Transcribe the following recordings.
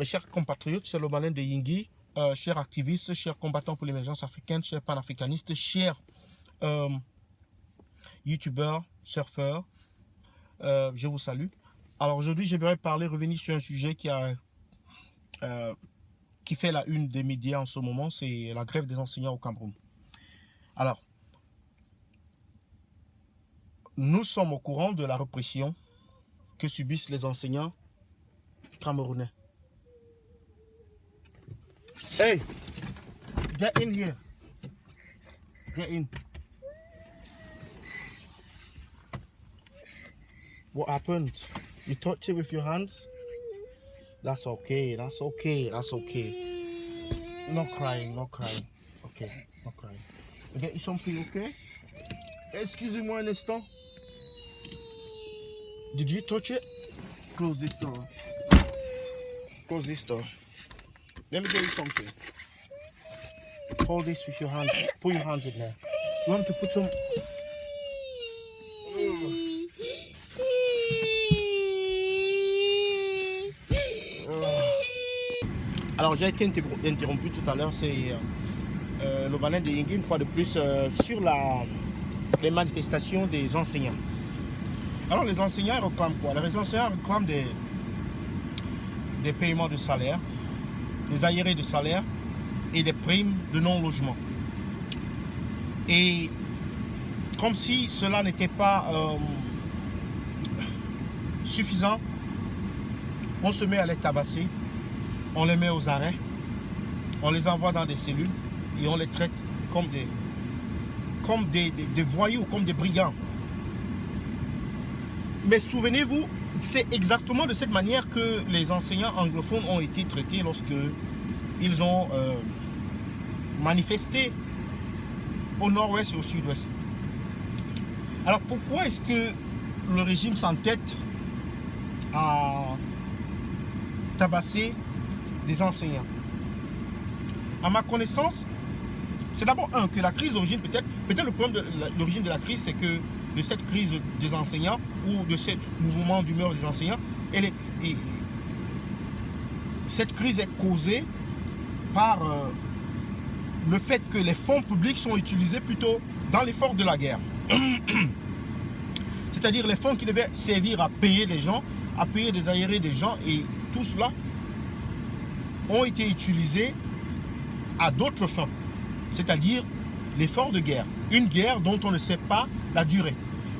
Mes chers compatriotes, c'est le Malin de Yingui, chers activistes, chers combattants pour l'émergence africaine, chers panafricanistes, chers youtubeurs, surfeurs, je vous salue. Alors aujourd'hui, j'aimerais revenir sur un sujet qui fait la une des médias en ce moment, c'est la grève des enseignants au Cameroun. Alors, nous sommes au courant de la répression que subissent les enseignants camerounais. Hey, get in here. Get in. What happened? You touched it with your hands? That's okay, that's okay, that's okay. No crying, no crying. Okay, no crying. I get you something, okay? Excusez-moi un instant. Did you touch it? Close this door. Close this door. Let me get you something. Hold this with your hands. Put your hands in there. You want to put some... Alors j'ai été interrompu tout à l'heure, c'est le Malin de Yingui, une fois de plus, sur les manifestations des enseignants. Alors les enseignants réclament quoi? Les enseignants réclament des paiements de salaire, des arriérés de salaire et des primes de non-logement. Et comme si cela n'était pas suffisant, on se met à les tabasser, on les met aux arrêts, on les envoie dans des cellules et on les traite comme des voyous, comme des brigands. Mais souvenez-vous, c'est exactement de cette manière que les enseignants anglophones ont été traités lorsque ils ont manifesté au nord-ouest et au sud-ouest. Alors pourquoi est-ce que le régime s'entête à tabasser des enseignants? À ma connaissance, c'est d'abord que la crise d'origine, peut-être le problème de l'origine de la crise, c'est que de cette crise des enseignants ou de ce mouvement d'humeur des enseignants, cette crise est causée par le fait que les fonds publics sont utilisés plutôt dans l'effort de la guerre. C'est-à-dire les fonds qui devaient servir à payer les gens, à payer des arriérés des gens, et tout cela ont été utilisés à d'autres fins, c'est-à-dire l'effort de guerre. Une guerre dont on ne sait pas la durée.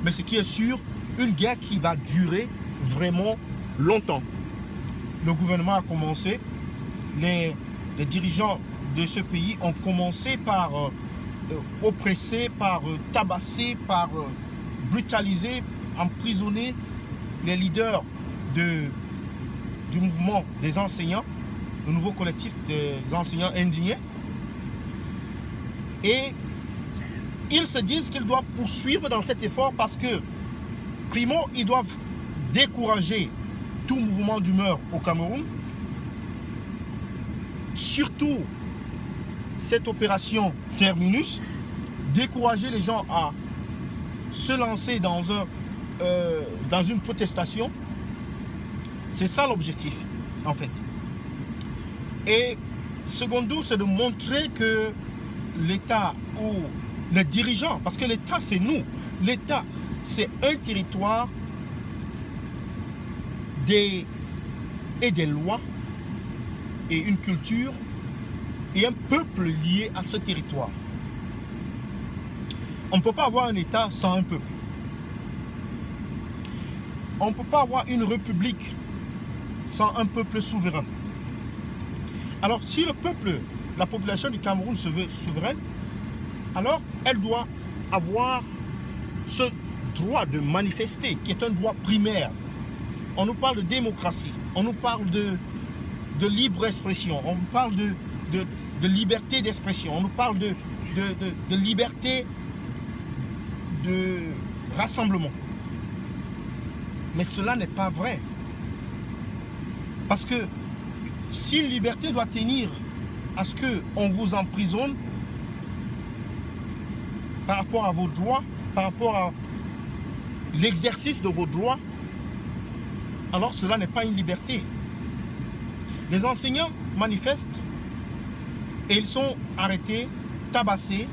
Mais ce qui est sûr, une guerre qui va durer vraiment longtemps. Le gouvernement a commencé, les dirigeants de ce pays ont commencé par oppresser, par tabasser, par brutaliser, emprisonner les leaders du mouvement des enseignants, le nouveau collectif des enseignants indignés. Et ils se disent qu'ils doivent poursuivre dans cet effort parce que, primo, ils doivent décourager tout mouvement d'humeur au Cameroun. Surtout cette opération Terminus, décourager les gens à se lancer dans une protestation. C'est ça l'objectif, en fait. Et secondo, c'est de montrer que l'État ou les dirigeants, parce que l'État c'est nous, l'État c'est un territoire et des lois et une culture et un peuple lié à ce territoire. On ne peut pas avoir un État sans un peuple. On ne peut pas avoir une république sans un peuple souverain. Alors si le peuple, la population du Cameroun se veut souveraine, alors elle doit avoir ce droit de manifester, qui est un droit primaire. On nous parle de démocratie, on nous parle de libre expression, on nous parle de liberté d'expression, on nous parle de liberté de rassemblement. Mais cela n'est pas vrai. Parce que si une liberté doit tenir à ce qu'on vous emprisonne par rapport à vos droits, par rapport à l'exercice de vos droits, alors cela n'est pas une liberté. Les enseignants manifestent et ils sont arrêtés, tabassés,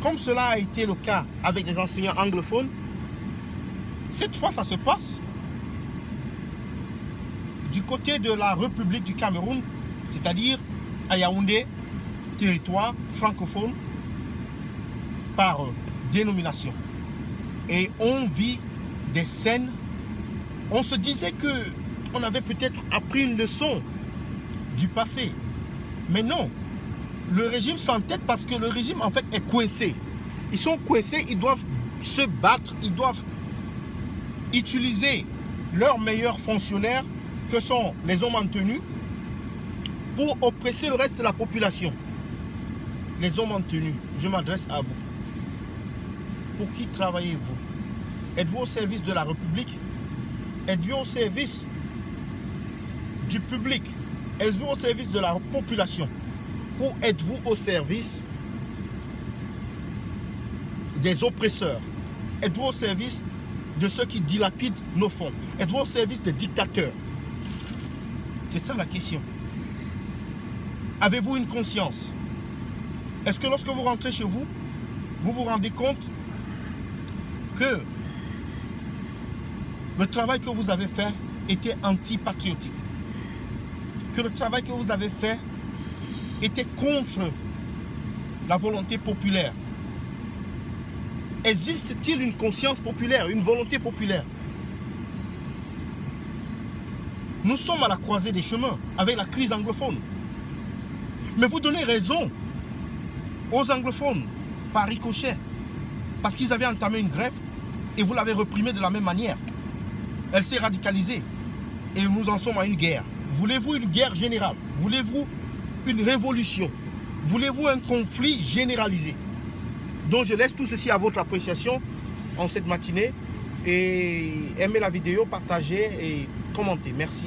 comme cela a été le cas avec les enseignants anglophones. Cette fois, ça se passe du côté de la République du Cameroun, c'est-à-dire à Yaoundé, territoire francophone par dénomination. Et on vit des scènes. On se disait que on avait peut-être appris une leçon du passé. Mais non. Le régime s'entête parce que le régime en fait est coincé. Ils sont coincés, ils doivent se battre, ils doivent utiliser leurs meilleurs fonctionnaires que sont les hommes en tenue pour oppresser le reste de la population. Les hommes en tenue, je m'adresse à vous. Pour qui travaillez-vous? Êtes-vous au service de la République? Êtes-vous au service du public? Êtes-vous au service de la population? Ou êtes-vous au service des oppresseurs? Êtes-vous au service de ceux qui dilapident nos fonds? Êtes-vous au service des dictateurs? C'est ça la question. Avez-vous une conscience? Est-ce que lorsque vous rentrez chez vous, vous vous rendez compte que le travail que vous avez fait était antipatriotique? Que le travail que vous avez fait était contre la volonté populaire? Existe-t-il une conscience populaire, une volonté populaire? Nous sommes à la croisée des chemins avec la crise anglophone. Mais vous donnez raison aux anglophones par ricochet parce qu'ils avaient entamé une grève et vous l'avez reprimée de la même manière. Elle s'est radicalisée et nous en sommes à une guerre. Voulez-vous une guerre générale? Voulez-vous une révolution? Voulez-vous un conflit généralisé? Donc je laisse tout ceci à votre appréciation en cette matinée et aimez la vidéo, partagez et commentez. Merci.